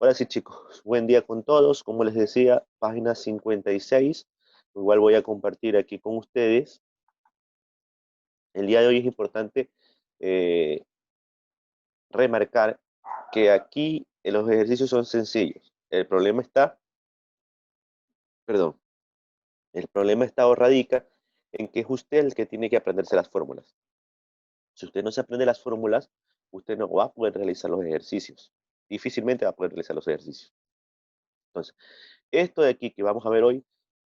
Ahora sí, chicos, buen día con todos. Como les decía, página 56. Igual voy a compartir aquí con ustedes. El día de hoy es importante eh, remarcar que aquí los ejercicios son sencillos. Perdón, el problema está o radica en que es usted el que tiene que aprenderse las fórmulas. Si usted no se aprende las fórmulas, usted no va a poder realizar los ejercicios. Difícilmente va a poder realizar los ejercicios. Entonces, esto de aquí que vamos a ver hoy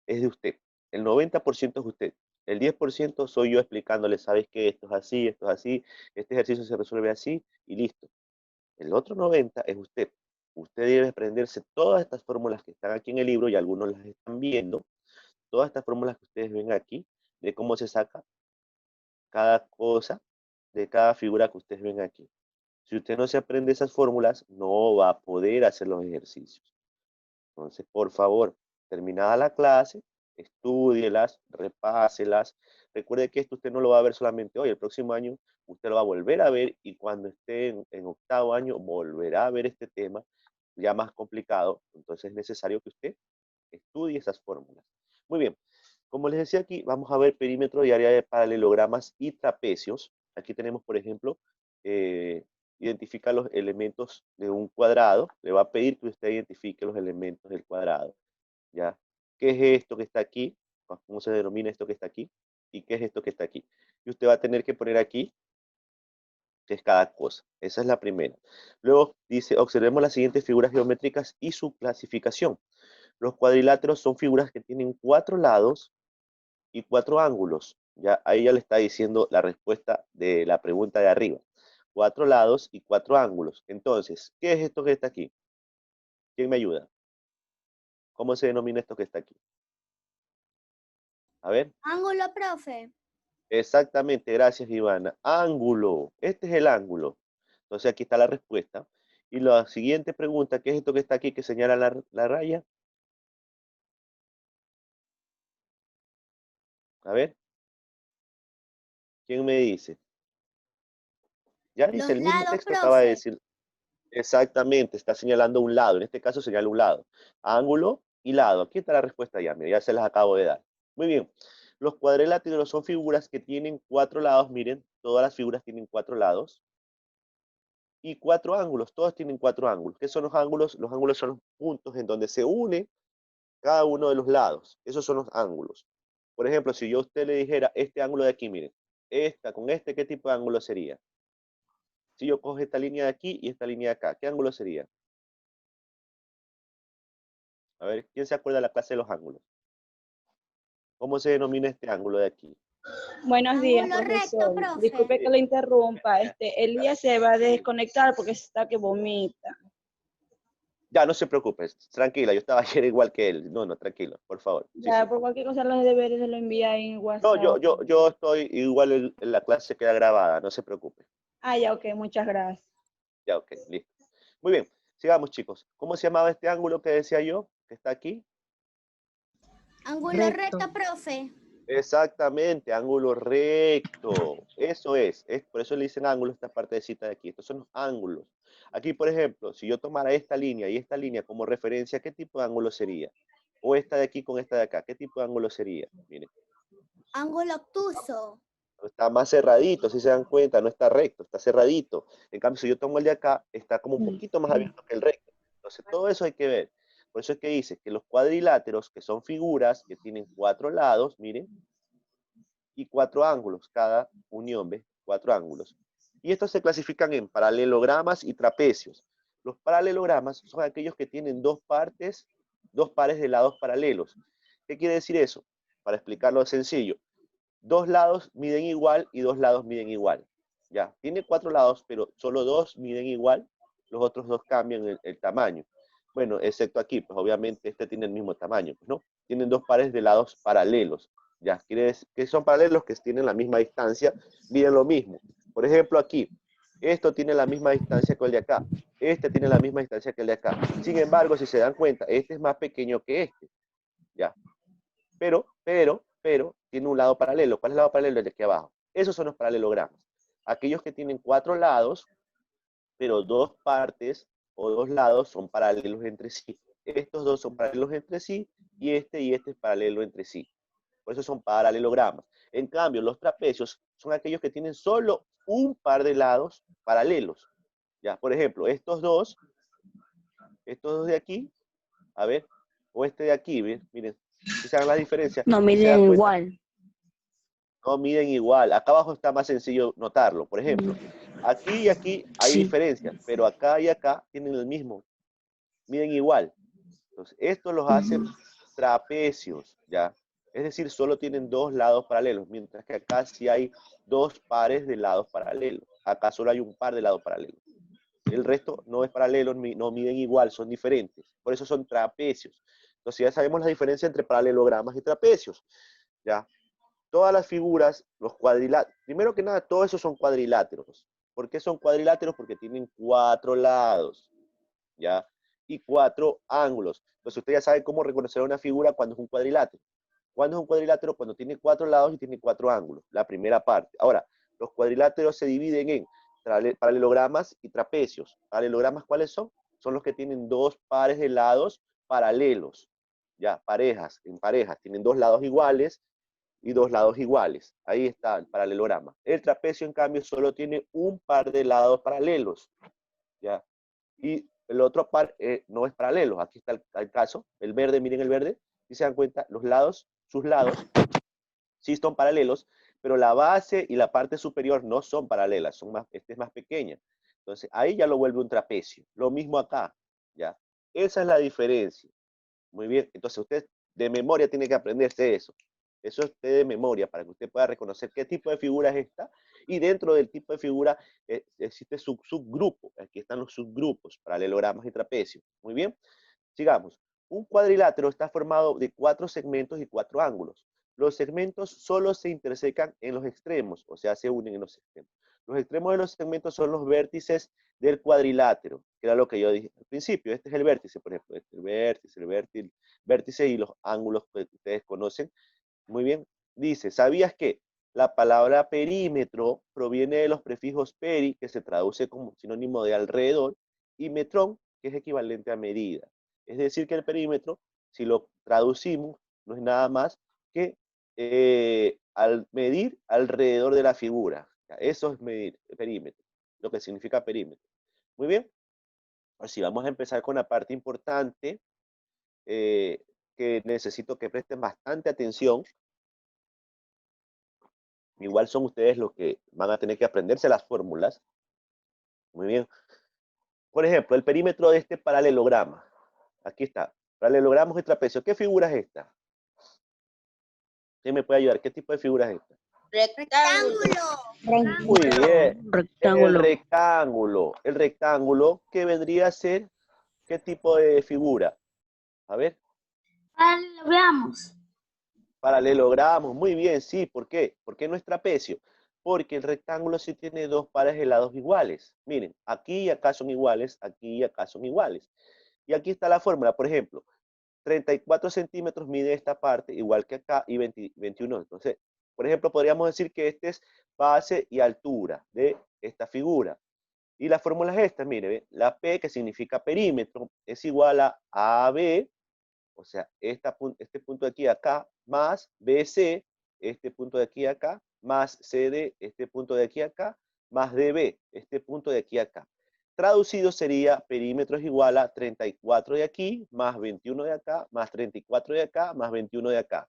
es de usted. El 90% es usted. El 10% soy yo explicándole, sabes que esto es así, este ejercicio se resuelve así y listo. El otro 90% es usted. Usted debe aprenderse todas estas fórmulas que están aquí en el libro y algunos las están viendo. Todas estas fórmulas que ustedes ven aquí, de cómo se saca cada cosa de cada figura que ustedes ven aquí. Si usted no se aprende esas fórmulas, no va a poder hacer los ejercicios. Entonces, por favor, terminada la clase, estúdielas, repáselas. Recuerde que esto usted no lo va a ver solamente hoy, el próximo año usted lo va a volver a ver y cuando esté en octavo año volverá a ver este tema ya más complicado. Entonces es necesario que usted estudie esas fórmulas. Muy bien, como les decía aquí, vamos a ver perímetro y área de paralelogramas y trapecios. Aquí tenemos, por ejemplo, identifica los elementos de un cuadrado. Le va a pedir que usted identifique los elementos del cuadrado. ¿Ya? ¿Qué es esto que está aquí? ¿Cómo se denomina esto que está aquí? ¿Y qué es esto que está aquí? Y usted va a tener que poner aquí qué es cada cosa. Esa es la primera. Luego dice, observemos las siguientes figuras geométricas y su clasificación. Los cuadriláteros son figuras que tienen 4 lados y 4 ángulos. Ya, ahí ya le está diciendo la respuesta de la pregunta de arriba. 4 lados y 4 ángulos. Entonces, ¿qué es esto que está aquí? ¿Quién me ayuda? ¿Cómo se denomina esto que está aquí? A ver. Ángulo, profe. Exactamente, gracias Ivana. Ángulo. Este es el ángulo. Entonces aquí está la respuesta. Y la siguiente pregunta, ¿qué es esto que está aquí que señala la raya? A ver, ¿quién me dice? Ya dice Los el mismo lados, texto, acaba de profe. decir. Exactamente, está señalando un lado, en este caso señala un lado. Ángulo y lado. Aquí está la respuesta ya, mira, ya se las acabo de dar. Muy bien. Los cuadriláteros son figuras que tienen 4 lados, miren, todas las figuras tienen 4 lados. Y 4 ángulos, todos tienen 4 ángulos. ¿Qué son los ángulos? Los ángulos son los puntos en donde se une cada uno de los lados. Esos son los ángulos. Por ejemplo, si yo a usted le dijera este ángulo de aquí, miren, con este, ¿qué tipo de ángulo sería? Si yo cojo esta línea de aquí y esta línea de acá, ¿qué ángulo sería? A ver, ¿quién se acuerda de la clase de los ángulos? ¿Cómo se denomina este ángulo de aquí? Buenos días, Ángulo recto, profesor. profe. Disculpe que lo interrumpa. Elías se va a desconectar porque está que vomita. Ya, no se preocupe, tranquila, yo estaba ayer igual que él. No, no, tranquilo, por favor. Sí, Ya, sí. por cualquier cosa los deberes se lo envía en No, WhatsApp. yo estoy igual en la clase queda grabada, no se preocupe. Ah, ya, ok, muchas gracias. Ya, ok, listo. Muy bien, sigamos chicos. ¿Cómo se llamaba este ángulo que decía yo, que está aquí? Ángulo recto, profe. Exactamente, ángulo recto. Eso es, por eso le dicen ángulo esta partecita de aquí. Estos son los ángulos. Aquí, por ejemplo, si yo tomara esta línea y esta línea como referencia, ¿qué tipo de ángulo sería? O esta de aquí con esta de acá, ¿qué tipo de ángulo sería? Miren, Ángulo obtuso. está más cerradito, si se dan cuenta, no está recto, está cerradito. En cambio, si yo tomo el de acá, está como un poquito más abierto que el recto. Entonces, todo eso hay que ver. Por eso es que dice que los cuadriláteros, que son figuras que tienen 4 lados, miren, y 4 ángulos, cada unión, ¿ves? 4 ángulos. Y estos se clasifican en paralelogramas y trapecios. Los paralelogramas son aquellos que tienen 2 pares de lados paralelos. ¿Qué quiere decir eso? Para explicarlo sencillo. 2 lados miden igual y 2 lados miden igual. Ya, tiene 4 lados, pero solo 2 miden igual, los otros 2 cambian el tamaño. Bueno, excepto aquí, pues obviamente este tiene el mismo tamaño, pues, ¿no? Tienen 2 pares de lados paralelos. Ya, quiere decir que son paralelos que tienen la misma distancia, miden lo mismo. Por ejemplo, aquí, esto tiene la misma distancia que el de acá. Este tiene la misma distancia que el de acá. Sin embargo, si se dan cuenta, este es más pequeño que este. Ya, pero tiene un lado paralelo. ¿Cuál es el lado paralelo? El de aquí abajo. Esos son los paralelogramas. Aquellos que tienen 4 lados, pero 2 partes o dos lados son paralelos entre sí. Estos dos son paralelos entre sí y este es paralelo entre sí. Por eso son paralelogramas. En cambio, los trapecios son aquellos que tienen solo un par de lados paralelos. Ya, por ejemplo, estos dos de aquí, a ver, o este de aquí, miren, si se dan la diferencia, No si se dan miden cuenta, igual. no miden igual. Acá abajo está más sencillo notarlo. Por ejemplo, aquí y aquí hay Sí. diferencias, pero acá y acá tienen el mismo, miden igual. Entonces, esto los hace trapecios, ¿ya? Es decir, solo tienen dos lados paralelos, mientras que acá sí hay dos pares de lados paralelos. Acá solo hay un par de lados paralelos. El resto no es paralelo, no miden igual, son diferentes. Por eso son trapecios. Entonces ya sabemos la diferencia entre paralelogramas y trapecios, ¿ya? Todas las figuras, los cuadriláteros, primero que nada, todos esos son cuadriláteros. ¿Por qué son cuadriláteros? Porque tienen 4 lados, ¿ya? Y 4 ángulos. Entonces usted ya sabe cómo reconocer una figura cuando es un cuadrilátero. ¿Cuándo es un cuadrilátero? Cuando tiene 4 lados y tiene 4 ángulos, la primera parte. Ahora, los cuadriláteros se dividen en paralelogramas y trapecios. ¿Paralelogramas cuáles son? Son los que tienen dos pares de lados paralelos, ya, parejas, en parejas, tienen dos lados iguales y dos lados iguales. Ahí está el paralelograma. El trapecio, en cambio, solo tiene un par de lados paralelos, ya. Y el otro par no es paralelo. Aquí está el caso, el verde, miren el verde. Si se dan cuenta, los lados, sus lados, sí son paralelos, pero la base y la parte superior no son paralelas, son más, es más pequeña. Entonces, ahí ya lo vuelve un trapecio. Lo mismo acá, ¿ya? Esa es la diferencia. Muy bien, entonces usted de memoria tiene que aprenderse eso. Eso es usted de memoria para que usted pueda reconocer qué tipo de figura es esta. Y dentro del tipo de figura existe su subgrupo. Aquí están los subgrupos, paralelogramas y trapecios. Muy bien, sigamos. Un cuadrilátero está formado de 4 segmentos y 4 ángulos. Los segmentos solo se intersecan en los extremos, o sea, se unen en los extremos. Los extremos de los segmentos son los vértices del cuadrilátero, que era lo que yo dije al principio. Este es el vértice, por ejemplo. Este es el vértice y los ángulos que ustedes conocen. Muy bien. Dice, ¿sabías que la palabra perímetro proviene de los prefijos peri, que se traduce como sinónimo de alrededor, y metrón, que es equivalente a medida? Es decir, que el perímetro, si lo traducimos, no es nada más que al medir alrededor de la figura. Eso es medir el perímetro, lo que significa perímetro. Muy bien. Así vamos a empezar con la parte importante que necesito que presten bastante atención. Igual son ustedes los que van a tener que aprenderse las fórmulas. Muy bien. Por ejemplo, el perímetro de este paralelograma. Aquí está. Paralelogramos de trapecio. ¿Qué figura es esta? ¿Quién me puede ayudar? ¿Qué tipo de figura es esta? Rectángulo. Muy bien. Rectángulo. El rectángulo. El rectángulo, que vendría a ser, ¿qué tipo de figura? A ver. Paralelogramos. Paralelogramos, muy bien, sí. ¿Por qué? ¿Por qué no es trapecio? Porque el rectángulo sí tiene dos pares de lados iguales. Miren, aquí y acá son iguales, aquí y acá son iguales. Y aquí está la fórmula, por ejemplo, 34 centímetros mide esta parte, igual que acá, y 21. Entonces, por ejemplo, podríamos decir que este es base y altura de esta figura. Y la fórmula es esta, mire, la P, que significa perímetro, es igual a AB, o sea, este punto de aquí a acá, más BC, este punto de aquí a acá, más CD, este punto de aquí a acá, más DB, este punto de aquí a acá. Traducido sería, perímetro es igual a 34 de aquí, más 21 de acá, más 34 de acá, más 21 de acá.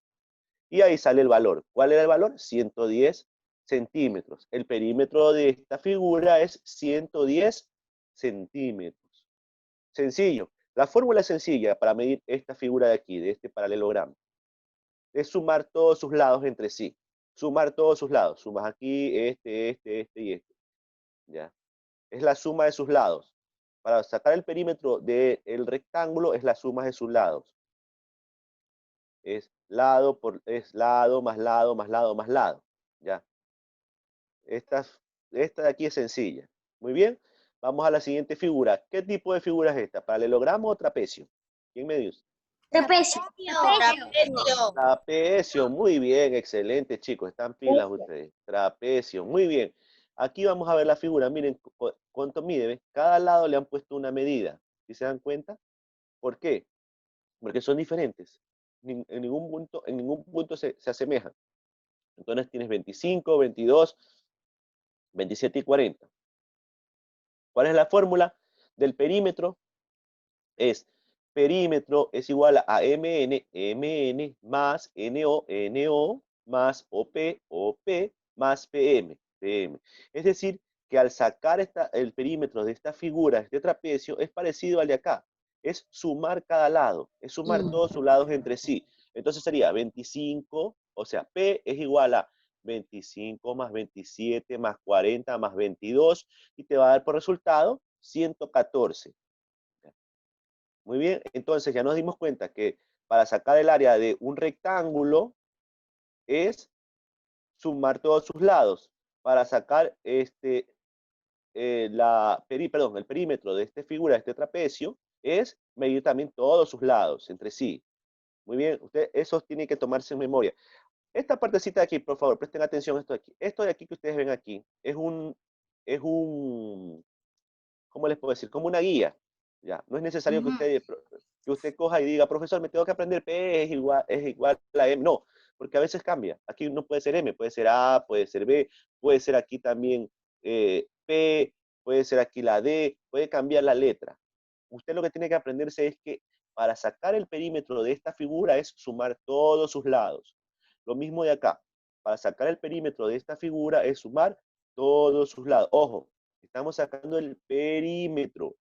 Y ahí sale el valor. ¿Cuál era el valor? 110 centímetros. El perímetro de esta figura es 110 centímetros. Sencillo. La fórmula es sencilla para medir esta figura de aquí, de este paralelogramo. Es sumar todos sus lados entre sí. Sumar todos sus lados. Sumas aquí, este y este. ¿Ya? Es la suma de sus lados. Para sacar el perímetro del rectángulo es la suma de sus lados. Es lado más lado más lado más lado. ¿Ya? Esta de aquí es sencilla. Muy bien. Vamos a la siguiente figura. ¿Qué tipo de figura es esta? ¿Paralelogramo o trapecio? ¿Quién me dice? Trapecio. Trapecio, muy bien, excelente, chicos, están pilas ustedes. Trapecio, muy bien. Aquí vamos a ver la figura, miren, ¿Cuánto mide? ¿Ves? Cada lado le han puesto una medida. ¿Sí se dan cuenta? ¿Por qué? Porque son diferentes. En ningún punto se asemejan. Entonces tienes 25, 22, 27 y 40. ¿Cuál es la fórmula del perímetro? Es perímetro es igual a mn más no más op más pm. Es decir, que al sacar el perímetro de esta figura, este trapecio, es parecido al de acá. Es sumar cada lado, es sumar todos sus lados entre sí. Entonces sería 25, o sea, P es igual a 25 más 27 más 40 más 22, y te va a dar por resultado 114. Muy bien, entonces ya nos dimos cuenta que para sacar el área de un rectángulo es sumar todos sus lados. Para sacar el perímetro de esta figura, de este trapecio, es medir también todos sus lados entre sí. Muy bien, usted eso tiene que tomarse en memoria. Esta partecita de aquí, por favor, presten atención a esto de aquí. Esto de aquí que ustedes ven aquí es un, ¿cómo les puedo decir? Como una guía. Ya, no es necesario que usted coja y diga, profesor, me tengo que aprender P es igual a M. No, porque a veces cambia. Aquí no puede ser M, puede ser A, puede ser B, puede ser aquí también P, puede ser aquí la D, puede cambiar la letra. Usted lo que tiene que aprenderse es que para sacar el perímetro de esta figura es sumar todos sus lados. Lo mismo de acá. Para sacar el perímetro de esta figura es sumar todos sus lados. Ojo, estamos sacando el perímetro,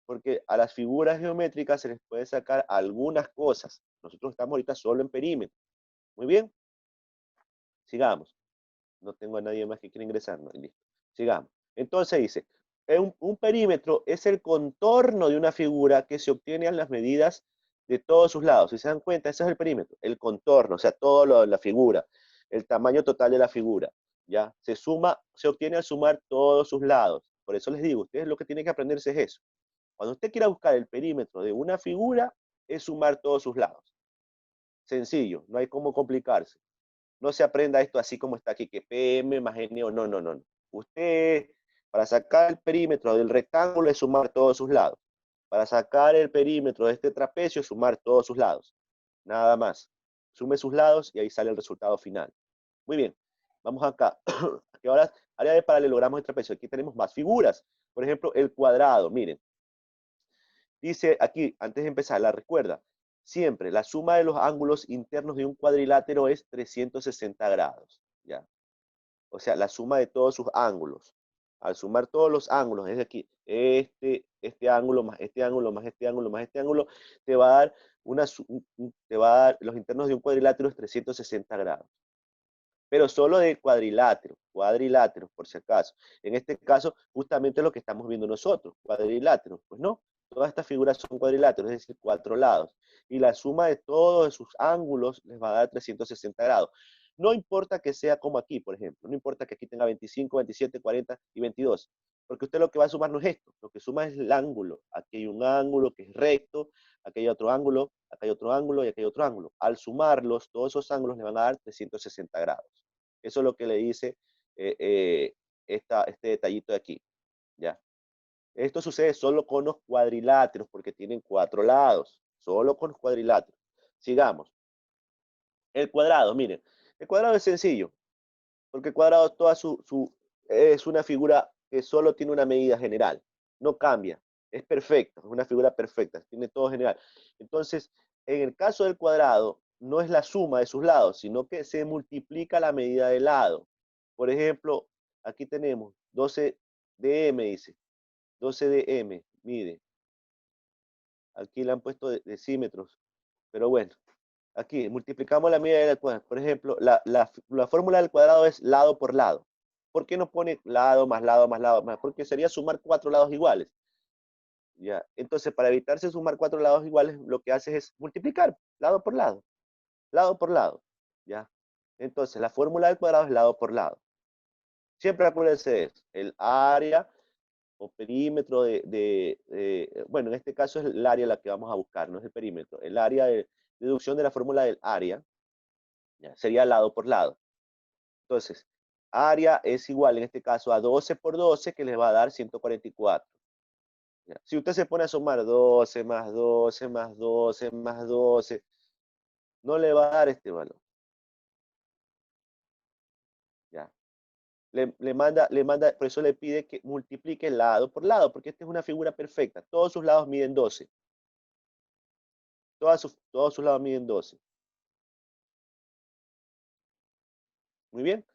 porque a las figuras geométricas se les puede sacar algunas cosas. Nosotros estamos ahorita solo en perímetro. Muy bien. Sigamos. No tengo a nadie más que quiera ingresar. No, listo. Sigamos. Entonces dice, un perímetro es el contorno de una figura que se obtiene a las medidas de todos sus lados. Si se dan cuenta, ese es el perímetro, el contorno, o sea, todo lo de la figura, el tamaño total de la figura. ¿Ya? Se obtiene al sumar todos sus lados. Por eso les digo, ustedes lo que tienen que aprenderse es eso. Cuando usted quiera buscar el perímetro de una figura, es sumar todos sus lados. Sencillo, no hay cómo complicarse. No se aprenda esto así como está aquí, que PM más NO, no, no, no. Usted, para sacar el perímetro del rectángulo, es sumar todos sus lados. Para sacar el perímetro de este trapecio, es sumar todos sus lados. Nada más. Sume sus lados y ahí sale el resultado final. Muy bien. Vamos acá. Aquí ahora, área de paralelogramos de trapecio. Aquí tenemos más figuras. Por ejemplo, el cuadrado. Miren. Dice aquí, antes de empezar, la recuerda. Siempre la suma de los ángulos internos de un cuadrilátero es 360 grados. ¿Ya? O sea, la suma de todos sus ángulos. Al sumar todos los ángulos, es aquí, este ángulo más este ángulo más este ángulo más este ángulo, te va a dar, los internos de un cuadrilátero es 360 grados. Pero solo de cuadrilátero, por si acaso. En este caso, justamente lo que estamos viendo nosotros, cuadrilátero. Pues no, todas estas figuras son cuadriláteros, es decir, 4 lados. Y la suma de todos sus ángulos les va a dar 360 grados. No importa que sea como aquí, por ejemplo. No importa que aquí tenga 25, 27, 40 y 22. Porque usted lo que va a sumar no es esto. Lo que suma es el ángulo. Aquí hay un ángulo que es recto, aquí hay otro ángulo, acá hay otro ángulo y aquí hay otro ángulo. Al sumarlos, todos esos ángulos le van a dar 360 grados. Eso es lo que le dice este detallito de aquí. ¿Ya? Esto sucede solo con los cuadriláteros porque tienen 4 lados. Solo con los cuadriláteros. Sigamos. El cuadrado, miren. El cuadrado es sencillo. Porque el cuadrado es una figura que solo tiene una medida general. No cambia. Es perfecta. Es una figura perfecta. Tiene todo general. Entonces, en el caso del cuadrado, no es la suma de sus lados, sino que se multiplica la medida de lado. Por ejemplo, aquí tenemos 12 de m, dice. 12 de m, mide. Aquí le han puesto decímetros. Pero bueno, aquí multiplicamos la medida del cuadrado. Por ejemplo, la fórmula del cuadrado es lado por lado. ¿Por qué no pone lado más lado más lado más? Porque sería sumar 4 lados iguales. ¿Ya? Entonces, para evitarse sumar 4 lados iguales, lo que haces es multiplicar lado por lado. Lado por lado. ¿Ya? Entonces, la fórmula del cuadrado es lado por lado. Siempre acuérdense de eso. El área o perímetro bueno, en este caso es el área la que vamos a buscar, no es el perímetro. El área de deducción de la fórmula del área, ¿ya? Sería lado por lado. Entonces, área es igual en este caso a 12 por 12, que les va a dar 144. ¿Ya? Si usted se pone a sumar 12 más 12 más 12 más 12, no le va a dar este valor. ¿Ya? Le manda, por eso le pide que multiplique lado por lado, porque esta es una figura perfecta. Todos sus lados miden 12. Todos sus lados miden 12. Muy bien.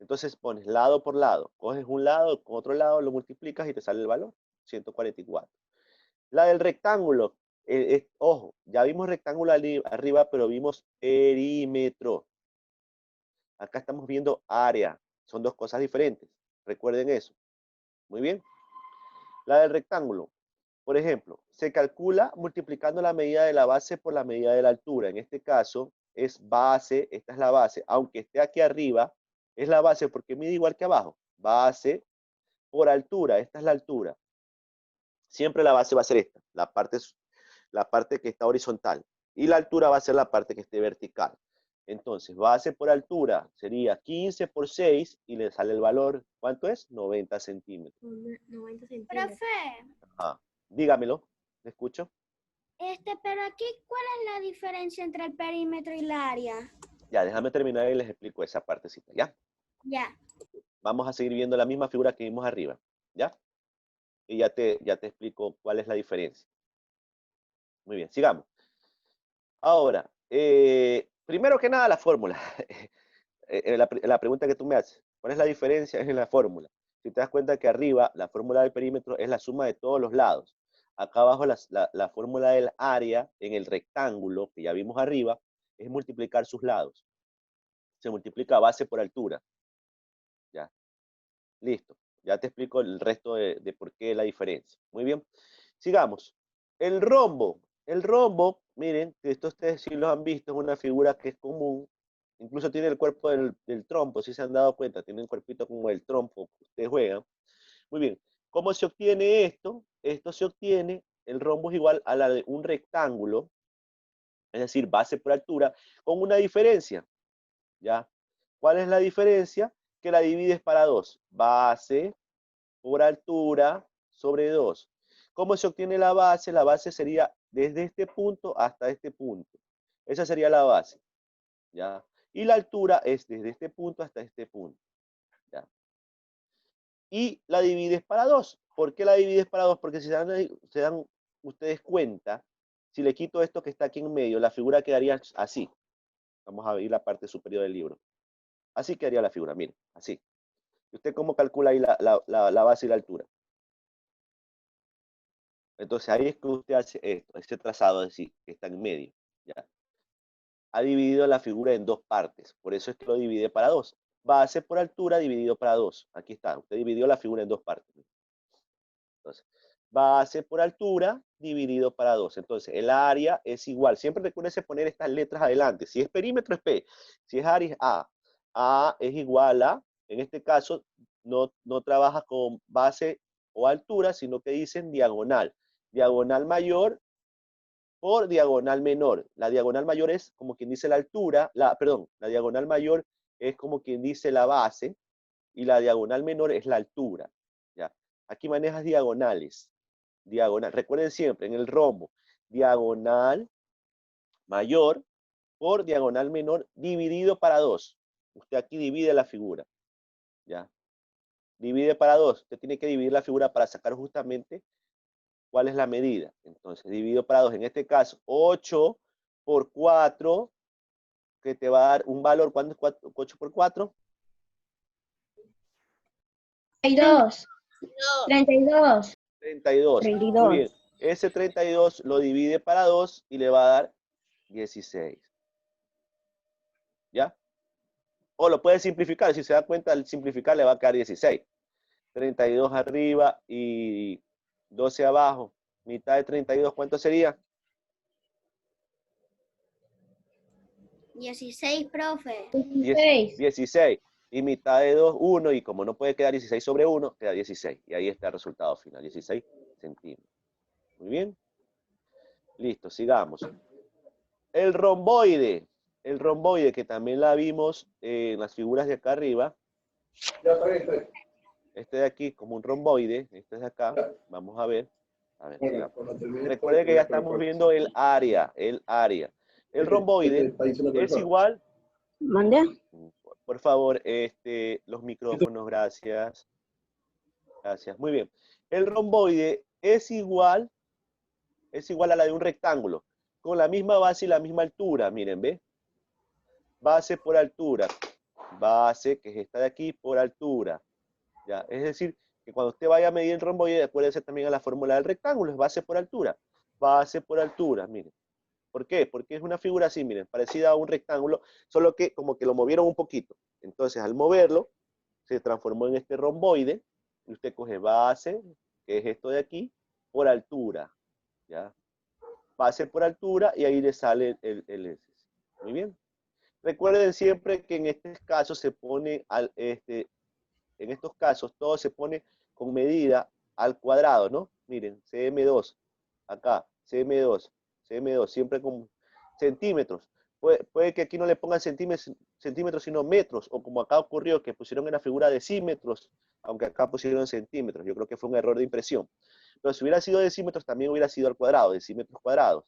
Entonces pones lado por lado. Coges un lado con otro lado, lo multiplicas y te sale el valor. 144. La del rectángulo. Ojo, ya vimos rectángulo arriba, pero vimos perímetro. Acá estamos viendo área. Son dos cosas diferentes. Recuerden eso. Muy bien. La del rectángulo. Por ejemplo, se calcula multiplicando la medida de la base por la medida de la altura. En este caso es base, esta es la base, aunque esté aquí arriba, es la base porque mide igual que abajo. Base por altura, esta es la altura. Siempre la base va a ser esta, la parte que está horizontal. Y la altura va a ser la parte que esté vertical. Entonces, base por altura sería 15 por 6 y le sale el valor, ¿cuánto es? 90 centímetros. 90 centímetros. Profe, Ajá. Dígamelo, ¿le escucho? pero aquí, ¿cuál es la diferencia entre el perímetro y el área? Ya, déjame terminar y les explico esa partecita, ¿ya? Ya. Vamos a seguir viendo la misma figura que vimos arriba, ¿ya? Y ya te explico cuál es la diferencia. Muy bien, sigamos. Ahora, primero que nada, la fórmula. La pregunta que tú me haces, ¿cuál es la diferencia? Es en la fórmula. Si te das cuenta que arriba, la fórmula del perímetro es la suma de todos los lados. Acá abajo, la fórmula del área en el rectángulo, que ya vimos arriba, es multiplicar sus lados. Se multiplica base por altura. ¿Ya? Listo. Ya te explico el resto de por qué la diferencia. Muy bien. Sigamos. El rombo. El rombo, miren, que esto ustedes sí lo han visto, es una figura que es común. Incluso tiene el cuerpo del trompo, si se han dado cuenta, tiene un cuerpito como el trompo que ustedes juegan. Muy bien. ¿Cómo se obtiene esto? Esto se obtiene, el rombo es igual a la de un rectángulo, es decir, base por altura, con una diferencia. ¿Ya? ¿Cuál es la diferencia? Que la divides para 2. Base por altura sobre 2. ¿Cómo se obtiene la base? La base sería desde este punto hasta este punto. Esa sería la base. ¿Ya? Y la altura es desde este punto hasta este punto. ¿Ya? Y la divides para 2. ¿Por qué la divides para 2? Porque si se dan ustedes cuenta, si le quito esto que está aquí en medio, la figura quedaría así. Vamos a ver la parte superior del libro. Así quedaría la figura, miren, así. ¿Usted cómo calcula ahí la base y la altura? Entonces ahí es que usted hace esto, ese trazado así, que está en medio. ¿Ya? Ha dividido la figura en dos partes, por eso es que lo divide para 2. Base por altura dividido para 2. Aquí está, usted dividió la figura en dos partes. Entonces, base por altura dividido para 2. Entonces, el área es igual. Siempre recuerde poner estas letras adelante. Si es perímetro es P, si es área es A. A es igual a, en este caso, no trabaja con base o altura, sino que dicen diagonal. Diagonal mayor por diagonal menor. La diagonal mayor es como quien dice la altura, perdón, la diagonal mayor es como quien dice la base y la diagonal menor es la altura. ¿Ya? Aquí manejas diagonales. Diagonal. Recuerden siempre, en el rombo, diagonal mayor por diagonal menor dividido para 2. Usted aquí divide la figura. ¿Ya? Divide para 2. Usted tiene que dividir la figura para sacar justamente cuál es la medida. Entonces, dividido para 2. En este caso, 8 por 4, que te va a dar un valor. ¿Cuánto es 8 por 4? 32. 32. 32. Muy bien. Ese 32 lo divide para 2 y le va a dar 16. ¿Ya? O lo puede simplificar. Si se da cuenta, al simplificar le va a quedar 16. 32 arriba y 12 abajo. Mitad de 32, ¿cuánto sería? 16, profe. 16. Y mitad de 2, 1. Y como no puede quedar 16 sobre 1, queda 16. Y ahí está el resultado final, 16 centímetros. Muy bien. Listo, sigamos. El romboide que también la vimos en las figuras de acá arriba, Este de aquí como un romboide, este de acá, vamos a ver. Sigamos. Recuerde que ya estamos viendo el área, el área. El romboide es igual, ¿Mande? por favor, los micrófonos, gracias. Gracias, muy bien. El romboide es igual a la de un rectángulo, con la misma base y la misma altura, miren, ¿ve? Base por altura, base, que es esta de aquí, por altura. ¿Ya? Es decir, que cuando usted vaya a medir el romboide, acuérdese también a la fórmula del rectángulo, es base por altura, miren. ¿Por qué? Porque es una figura así, miren, parecida a un rectángulo, solo que como que lo movieron un poquito. Entonces, al moverlo, se transformó en este romboide, y usted coge base, que es esto de aquí, por altura, ¿ya? Base por altura, y ahí le sale el S. Muy bien. Recuerden siempre que en este caso se pone, en estos casos, todo se pone con medida al cuadrado, ¿no? Miren, cm2, acá, cm2, siempre con centímetros. Puede que aquí no le pongan centímetros, sino metros, o como acá ocurrió, que pusieron en la figura decímetros, aunque acá pusieron centímetros. Yo creo que fue un error de impresión. Pero si hubiera sido decímetros, también hubiera sido al cuadrado, decímetros cuadrados.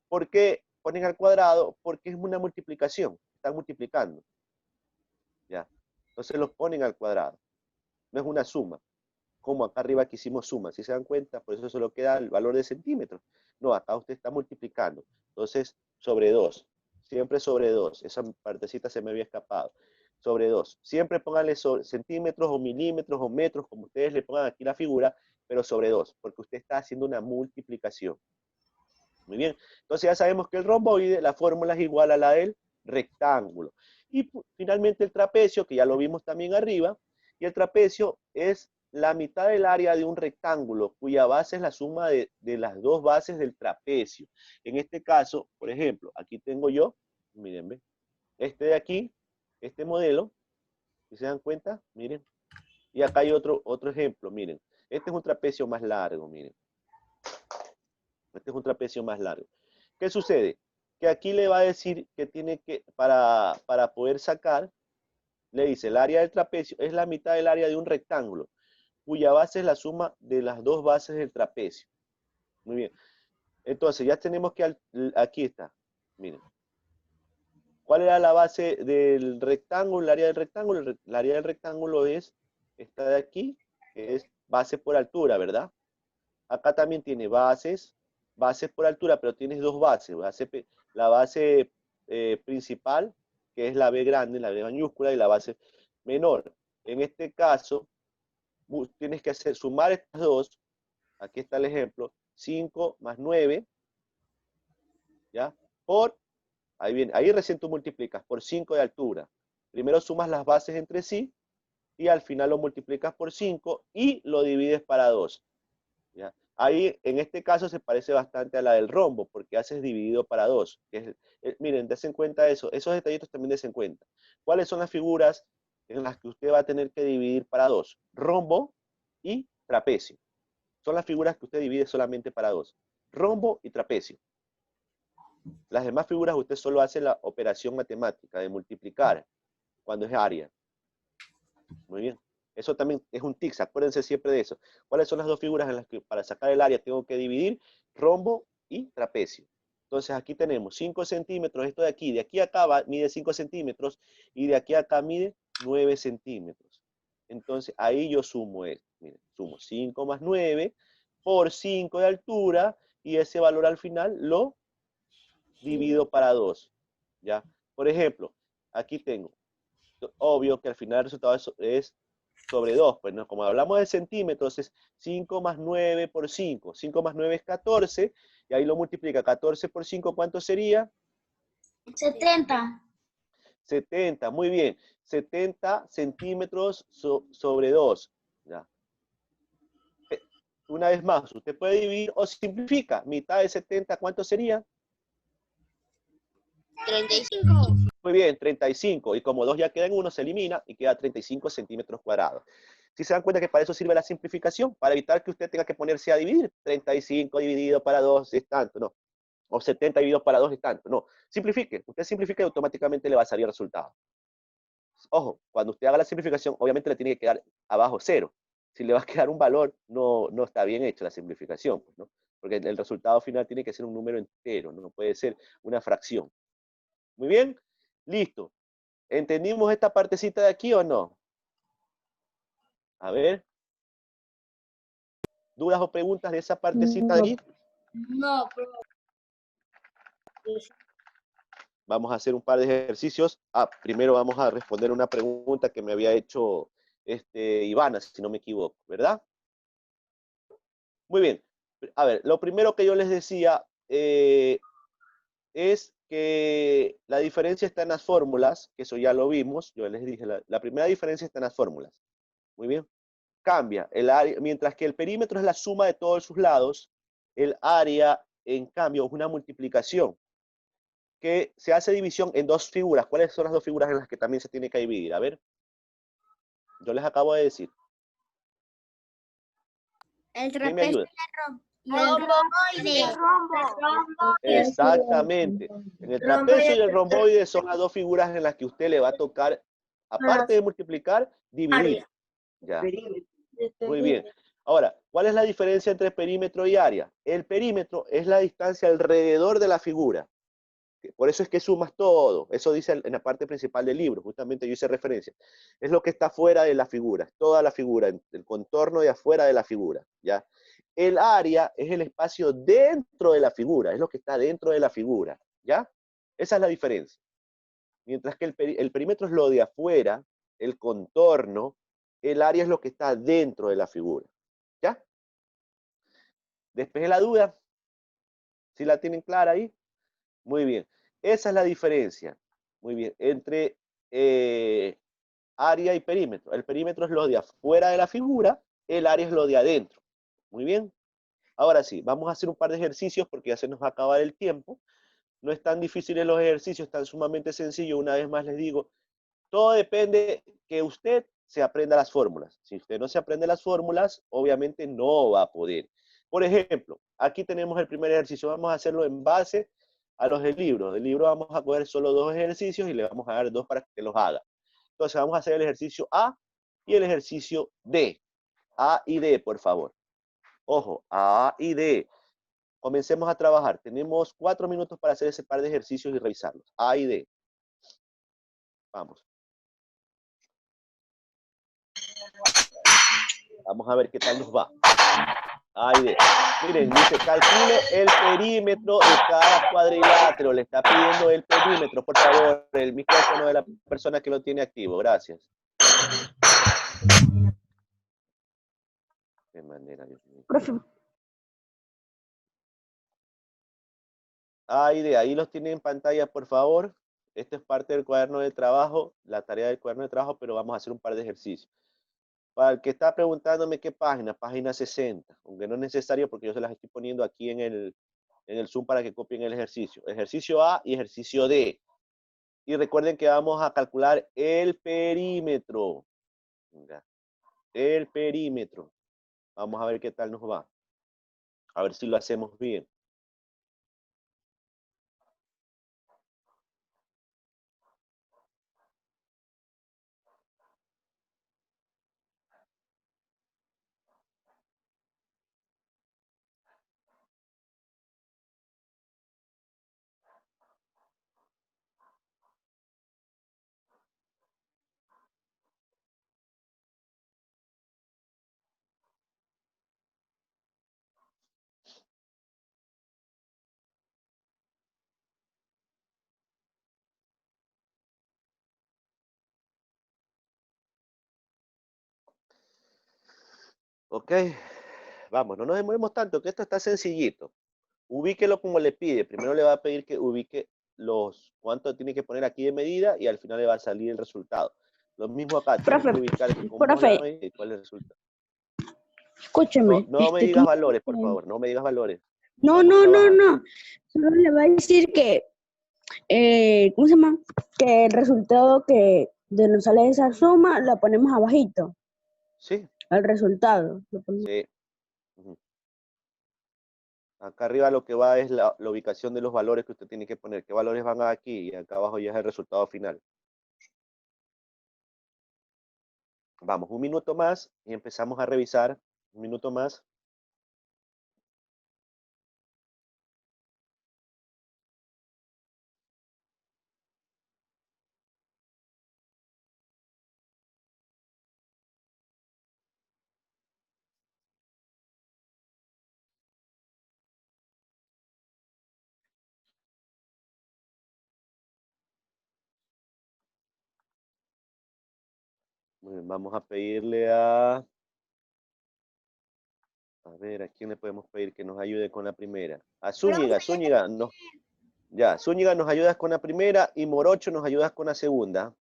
¿Por qué ponen al cuadrado? Porque es una multiplicación, están multiplicando. ¿Ya? Entonces los ponen al cuadrado. No es una suma, como acá arriba que hicimos suma, si se dan cuenta, por eso solo queda el valor de centímetros. No, acá usted está multiplicando. Entonces, sobre 2, siempre sobre 2, esa partecita se me había escapado. Sobre 2, siempre pónganle centímetros o milímetros o metros, como ustedes le pongan aquí la figura, pero sobre 2, porque usted está haciendo una multiplicación. Muy bien, entonces ya sabemos que el romboide, la fórmula es igual a la del rectángulo. Y finalmente el trapecio, que ya lo vimos también arriba, y el trapecio es la mitad del área de un rectángulo, cuya base es la suma de las dos bases del trapecio. En este caso, por ejemplo, aquí tengo yo, miren, ¿ve? Este de aquí, este modelo, si se dan cuenta, miren. Y acá hay otro ejemplo, miren. Este es un trapecio más largo, miren. Este es un trapecio más largo. ¿Qué sucede? Que aquí le va a decir que tiene que, para poder sacar, le dice, el área del trapecio es la mitad del área de un rectángulo, cuya base es la suma de las dos bases del trapecio. Muy bien. Entonces, ya tenemos que, aquí está, miren. ¿Cuál era la base del rectángulo, el área del rectángulo? El área del rectángulo es esta de aquí, que es base por altura, ¿verdad? Acá también tiene bases por altura, pero tienes dos bases. La base principal, que es la B grande, la B mayúscula, y la base menor. En este caso, tienes que sumar estas dos. Aquí está el ejemplo. 5 más 9, ¿ya? Ahí viene, ahí recién tú multiplicas, por 5 de altura. Primero sumas las bases entre sí, y al final lo multiplicas por 5 y lo divides para 2. ¿Ya? Ahí, en este caso, se parece bastante a la del rombo, porque haces dividido para 2. Miren, des en cuenta eso. Esos detallitos también des en cuenta. ¿Cuáles son las figuras en las que usted va a tener que dividir para 2? Rombo y trapecio. Son las figuras que usted divide solamente para 2. Rombo y trapecio. Las demás figuras usted solo hace la operación matemática de multiplicar cuando es área. Muy bien. Eso también es un tic, acuérdense siempre de eso. ¿Cuáles son las dos figuras en las que para sacar el área tengo que dividir? Rombo y trapecio. Entonces aquí tenemos 5 centímetros, esto de aquí a acá mide 5 centímetros, y de aquí a acá mide 9 centímetros. Entonces ahí yo sumo esto. Miren, sumo 5 más 9 por 5 de altura, y ese valor al final lo divido para 2. ¿Ya? Por ejemplo, aquí tengo, obvio que al final el resultado es sobre 2, pues no, como hablamos de centímetros, es 5 más 9 por 5. 5 más 9 es 14, y ahí lo multiplica. 14 por 5, ¿cuánto sería? 70. 70, muy bien. 70 centímetros sobre 2. ¿Ya? Una vez más, usted puede dividir o simplifica. Mitad de 70, ¿cuánto sería? 35. Muy bien, 35. Y como 2 ya queda en 1, se elimina y queda 35 centímetros cuadrados. Si se dan cuenta que para eso sirve la simplificación, para evitar que usted tenga que ponerse a dividir. 35 dividido para 2 es tanto, no. O 70 dividido para 2 es tanto, no. Simplifique. Usted simplifica y automáticamente le va a salir el resultado. Ojo, cuando usted haga la simplificación, obviamente le tiene que quedar abajo 0. Si le va a quedar un valor, no está bien hecha la simplificación, pues, ¿no? Porque el resultado final tiene que ser un número entero, no puede ser una fracción. Muy bien, listo. ¿Entendimos esta partecita de aquí o no? A ver. ¿Dudas o preguntas de esa partecita de aquí? No, pero Vamos a hacer un par de ejercicios. Primero vamos a responder una pregunta que me había hecho Ivana, si no me equivoco, ¿verdad? Muy bien. A ver, lo primero que yo les decía es que la diferencia está en las fórmulas, que eso ya lo vimos. Yo les dije, la primera diferencia está en las fórmulas. Muy bien. Cambia el área, mientras que el perímetro es la suma de todos sus lados, el área, en cambio, es una multiplicación que se hace división en dos figuras. ¿Cuáles son las dos figuras en las que también se tiene que dividir? A ver, yo les acabo de decir. El ¿Quién me trapecio ayuda? y el romboide. Exactamente. En el trapecio y el romboide son las dos figuras en las que usted le va a tocar, aparte de multiplicar, dividir. Ya. Muy bien. Ahora, ¿cuál es la diferencia entre perímetro y área? El perímetro es la distancia alrededor de la figura. Por eso es que sumas todo. Eso dice en la parte principal del libro. Justamente yo hice referencia. Es lo que está fuera de la figura. Toda la figura, el contorno de afuera de la figura. ¿Ya? El área es el espacio dentro de la figura. Es lo que está dentro de la figura. ¿Ya? Esa es la diferencia. Mientras que el perímetro es lo de afuera, el contorno, el área es lo que está dentro de la figura. ¿Ya? Despejé la duda. ¿Sí la tienen clara ahí? Muy bien. Esa es la diferencia. Muy bien. Entre área y perímetro. El perímetro es lo de afuera de la figura, el área es lo de adentro. Muy bien. Ahora sí, vamos a hacer un par de ejercicios porque ya se nos va a acabar el tiempo. No es tan difíciles los ejercicios, están sumamente sencillos. Una vez más les digo, todo depende que usted se aprenda las fórmulas. Si usted no se aprende las fórmulas, obviamente no va a poder. Por ejemplo, aquí tenemos el primer ejercicio. Vamos a hacerlo en base a los del libro. Del libro vamos a coger solo dos ejercicios y le vamos a dar dos para que los haga. Entonces vamos a hacer el ejercicio A y el ejercicio D. A y D, por favor. Ojo, A y D. Comencemos a trabajar. Tenemos 4 minutos para hacer ese par de ejercicios y revisarlos. A y D. Vamos. Vamos a ver qué tal nos va. A y D. Miren, dice, calcule el perímetro de cada cuadrilátero. Le está pidiendo el perímetro, por favor, el micrófono de la persona que lo tiene activo. Gracias. Qué manera, Dios mío. Profe, Ahí los tienen en pantalla, por favor. Esto es parte del cuaderno de trabajo, la tarea del cuaderno de trabajo, pero vamos a hacer un par de ejercicios. Para el que está preguntándome qué página, página 60, aunque no es necesario porque yo se las estoy poniendo aquí en el Zoom para que copien el ejercicio. Ejercicio A y ejercicio D. Y recuerden que vamos a calcular el perímetro. Mira, el perímetro. Vamos a ver qué tal nos va. A ver si lo hacemos bien. Ok, vamos, no nos demoremos tanto, que esto está sencillito. Ubíquelo como le pide. Primero le va a pedir que ubique cuánto tiene que poner aquí de medida y al final le va a salir el resultado. Lo mismo acá, tiene profe, que ubicar cómo es la medida y cuál es el resultado. escúcheme. No me digas valores, por favor, no me digas valores. No, Vamos a no, no, trabajar. no. Solo le va a decir que, ¿cómo se llama? Que el resultado que de nos sale de esa suma la ponemos abajito, Sí, el resultado. Lo ponemos. sí. Ujú. Acá arriba lo que va es la ubicación de los valores que usted tiene que poner. ¿Qué valores van aquí? Y acá abajo ya es el resultado final. Vamos, un minuto más y empezamos a revisar. Un minuto más. Muy bien, vamos a pedirle a ver, ¿a quién le podemos pedir que nos ayude con la primera? A Zúñiga, Zúñiga, no, ya, Zúñiga nos ayudas con la primera y Morocho nos ayudas con la segunda.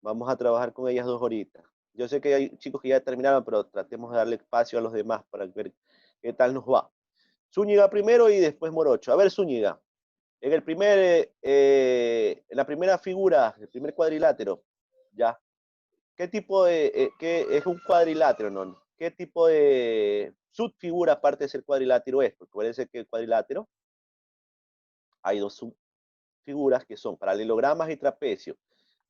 Vamos a trabajar con ellas dos ahorita. Yo sé que hay chicos que ya terminaron, pero tratemos de darle espacio a los demás para ver qué tal nos va. Zúñiga primero y después Morocho. A ver, Zúñiga, en el en la primera figura, el primer cuadrilátero, ya. ¿Qué tipo qué es un cuadrilátero, no? ¿Qué tipo de subfigura aparte de ser cuadrilátero es? Porque parece que el cuadrilátero hay dos subfiguras que son paralelogramas y trapecio.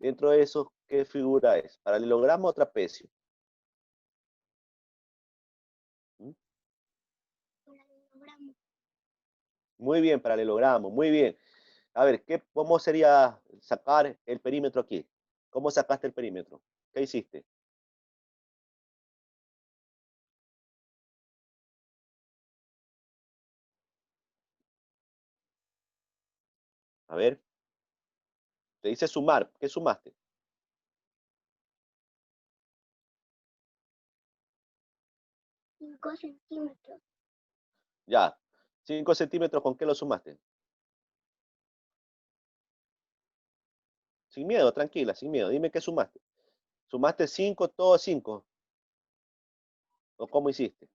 Dentro de esos, ¿qué figura es? ¿Paralelogramo o trapecio? ¿Mm? Muy bien, paralelogramo, muy bien. A ver, ¿cómo sería sacar el perímetro aquí? ¿Cómo sacaste el perímetro? ¿Qué hiciste? A ver, te dice sumar. ¿Qué sumaste? 5 centímetros. Ya. 5 centímetros, ¿con qué lo sumaste? Sin miedo, tranquila, sin miedo. Dime qué sumaste. ¿Sumaste 5, todos 5? ¿O cómo hiciste?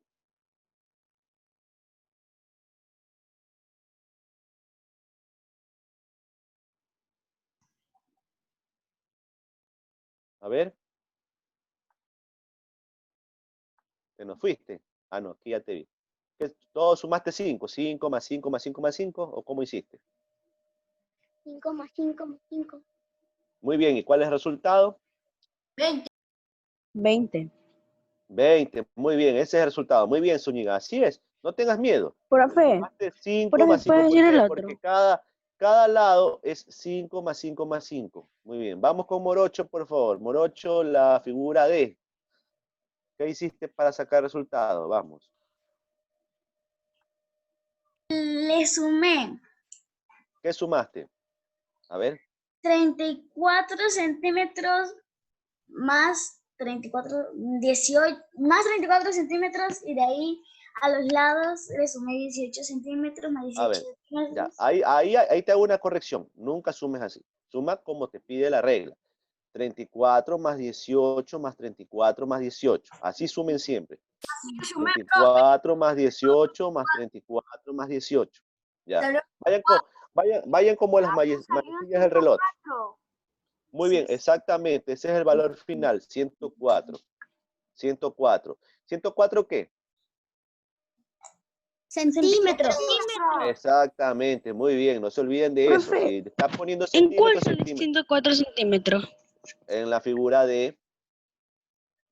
A ver. ¿Te nos fuiste? Ah, no, aquí ya te vi. ¿Todos sumaste 5? 5 más 5 más 5 más 5? ¿O cómo hiciste? 5 más 5 más 5. Muy bien. ¿Y cuál es el resultado? 20. 20. Muy bien. Ese es el resultado. Muy bien, Zúñiga. Así es. No tengas miedo. Profe, Sumaste 5 profe, más 5. ¿puedes ¿Por decir el qué? otro? Porque cada lado es 5 más 5 más 5. Muy bien. Vamos con Morocho, por favor. Morocho, la figura D. ¿Qué hiciste para sacar el resultado? Vamos. Le sumé ¿Qué sumaste? A ver. 34 centímetros más 34, 18, más 34 centímetros y de ahí a los lados le sumé 18 centímetros más A 18 ver, ya, centímetros. ahí te hago una corrección. Nunca sumes así. Suma como te pide la regla. 34 más 18 más 34 más 18. Así sumen siempre. 34 más 18 más 34 más 18. Ya. Vayan como las manecillas del reloj. Muy bien, exactamente. Ese es el valor final, 104. 104. ¿104 qué? Centímetros. Exactamente, muy bien. No se olviden de eso. Profe, Si te está poniendo ¿en cuál centímetros, son los 104 centímetros? en la figura D,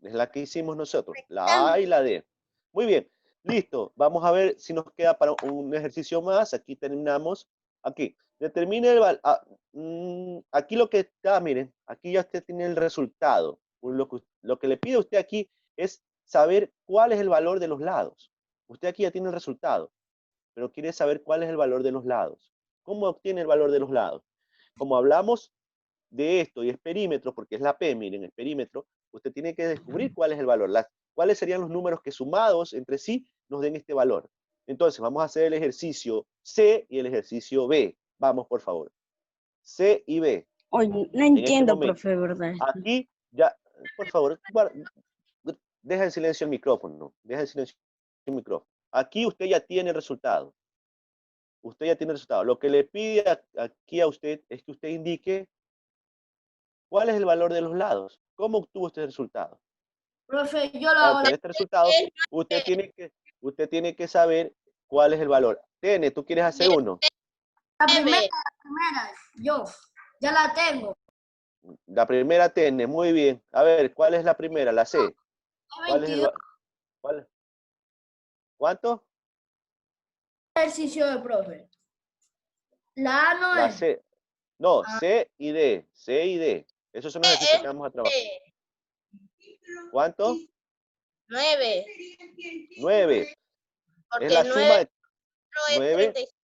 es la que hicimos nosotros, la A y la D. Muy bien, listo. Vamos a ver si nos queda para un ejercicio más. Aquí terminamos. Aquí, determine aquí lo que está, miren, aquí ya usted tiene el resultado. Lo que le pide a usted aquí es saber cuál es el valor de los lados. Usted aquí ya tiene el resultado, pero quiere saber cuál es el valor de los lados. ¿Cómo obtiene el valor de los lados? Como hablamos de esto y es perímetro, porque es la P, miren, el perímetro, usted tiene que descubrir cuál es el valor, cuáles serían los números que sumados entre sí nos den este valor. Entonces, vamos a hacer el ejercicio C y el ejercicio B. Vamos, por favor. C y B. Oye, no En este entiendo, momento. profe, ¿verdad? Aquí ya, por favor, deja en silencio el micrófono. Deja en silencio el micrófono. Aquí usted ya tiene el resultado. Usted ya tiene el resultado. Lo que le pide aquí a usted es que usted indique cuál es el valor de los lados. ¿Cómo obtuvo este resultado? Profe, yo lo Para hago. obtener este resultado, usted tiene que saber cuál es el valor. Tene, ¿tú quieres hacer uno? La primera, yo. Ya la tengo. La primera tiene, muy bien. A ver, ¿cuál es la primera? La C. ¿Cuál es el, 22 cuál? ¿Cuánto? ejercicio de profe. La A no La es. C. No, C y D. C y D. Esos son los ejercicios que vamos a trabajar. ¿Cuánto? 9, 9. Es porque la 9 suma de no es 9. 36.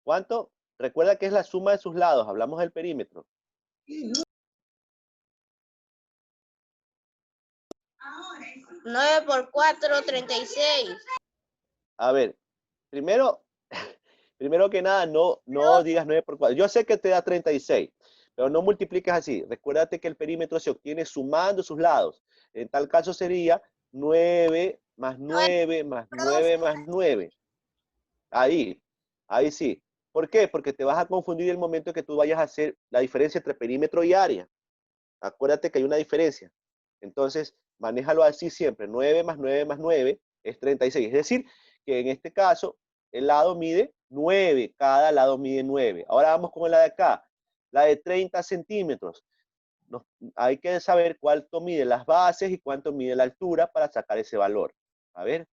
¿Cuánto? Recuerda que es la suma de sus lados. Hablamos del perímetro. 9 por 4, 36. A ver, primero que nada, no digas 9 por 4. Yo sé que te da 36, pero no multipliques así. Recuérdate que el perímetro se obtiene sumando sus lados. En tal caso sería 9 más 9 más 9 más 9. Ahí sí. ¿Por qué? Porque te vas a confundir el momento que tú vayas a hacer la diferencia entre perímetro y área. Acuérdate que hay una diferencia. Entonces, manéjalo así siempre. 9 más 9 más 9 es 36. Es decir, que en este caso, el lado mide 9. Cada lado mide 9. Ahora vamos con la de acá. La de 30 centímetros. Hay que saber cuánto mide las bases y cuánto mide la altura para sacar ese valor. A ver.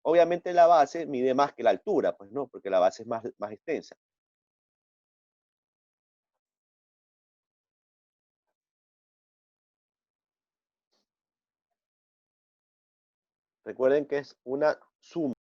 Obviamente la base mide más que la altura, pues no, porque la base es más extensa. Recuerden que es una suma.